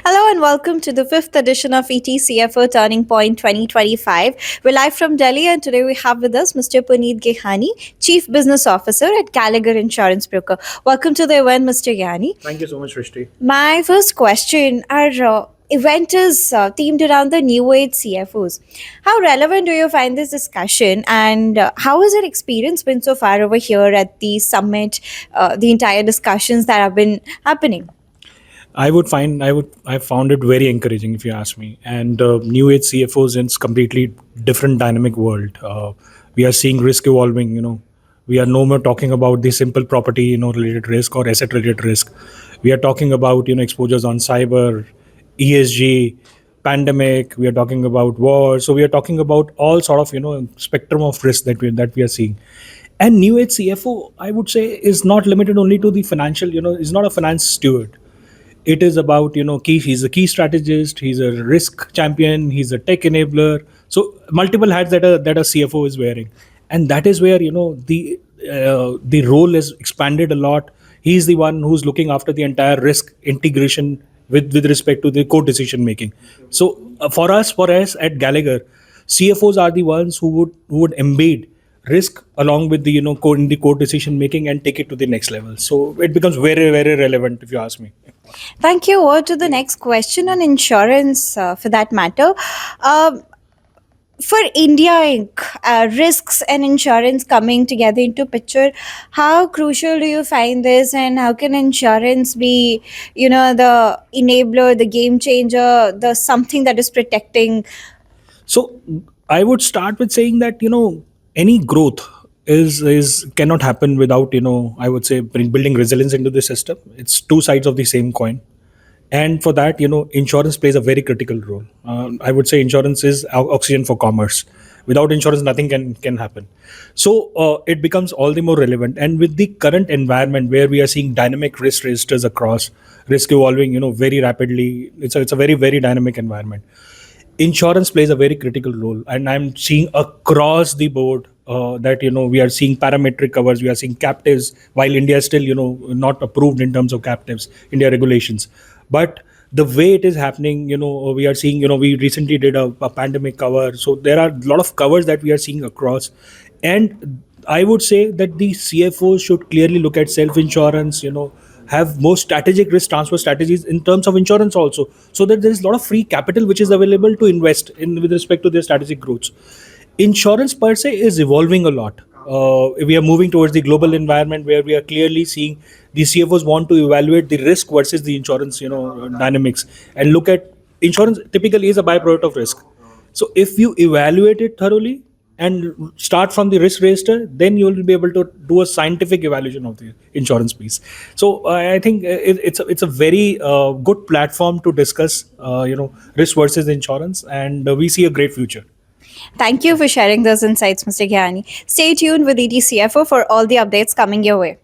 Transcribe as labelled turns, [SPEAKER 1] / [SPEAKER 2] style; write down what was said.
[SPEAKER 1] Hello and welcome to the fifth edition of ET CFO Turning Point 2025. We're live from Delhi and today we have with us Mr. Puneet Gehani, Chief Business Officer at Gallagher Insurance Broker. Welcome to the event, Mr. Gehani.
[SPEAKER 2] Thank you so much, Rishti.
[SPEAKER 1] My first question, our event is themed around the new age CFOs. How relevant do you find this discussion and how has your experience been so far over here at the summit, the entire discussions that have been happening?
[SPEAKER 2] I found it very encouraging if you ask me. And new age CFOs in completely different dynamic world. We are seeing risk evolving. We are no more talking about the simple property related risk or asset related risk. We are talking about exposures on cyber, ESG, pandemic. We are talking about war. So we are talking about all sort of spectrum of risk that we are seeing. And new age CFO, I would say, is not limited only to the financial. Is not a finance steward. It is about key. He's a key strategist, he's a risk champion, he's a tech enabler. So multiple hats that a CFO is wearing. And that is where the role is expanded a lot. He's the one who's looking after the entire risk integration with respect to the core decision making. So for us at Gallagher, CFOs are the ones who would embed risk along with the core in the core decision making and take it to the next level. So it becomes very very relevant if you ask me.
[SPEAKER 1] Thank you. Over to the next question on insurance, for that matter. Um, for India Inc., risks and insurance coming together into picture, how crucial do you find this, and how can insurance be, the enabler, the game changer, the something that is protecting?
[SPEAKER 2] So I would start with saying that any growth is cannot happen without I would say building resilience into the system. It's two sides of the same coin. And for that insurance plays a very critical role. I would say insurance is oxygen for commerce. Without insurance nothing can happen. So it becomes all the more relevant. And with the current environment where we are seeing dynamic risk registers across, risk evolving very rapidly, it's a very very dynamic environment. Insurance plays a very critical role, and I'm seeing across the board that we are seeing parametric covers, we are seeing captives, while India is still not approved in terms of captives, India regulations. But the way it is happening, we are seeing, we recently did a pandemic cover, so there are a lot of covers that we are seeing across. And I would say that the CFOs should clearly look at self insurance, have more strategic risk transfer strategies in terms of insurance also, so that there is a lot of free capital which is available to invest in with respect to their strategic growths. Insurance per se is evolving a lot. We are moving towards the global environment where we are clearly seeing the CFOs want to evaluate the risk versus the insurance dynamics, and look at insurance typically is a byproduct of risk. So if you evaluate it thoroughly and start from the risk register, then you will be able to do a scientific evaluation of the insurance piece. So I think it's a very good platform to discuss risk versus insurance, and we see a great future.
[SPEAKER 1] Thank you for sharing those insights, Mr. Gyani. Stay tuned with ET CFO for all the updates coming your way.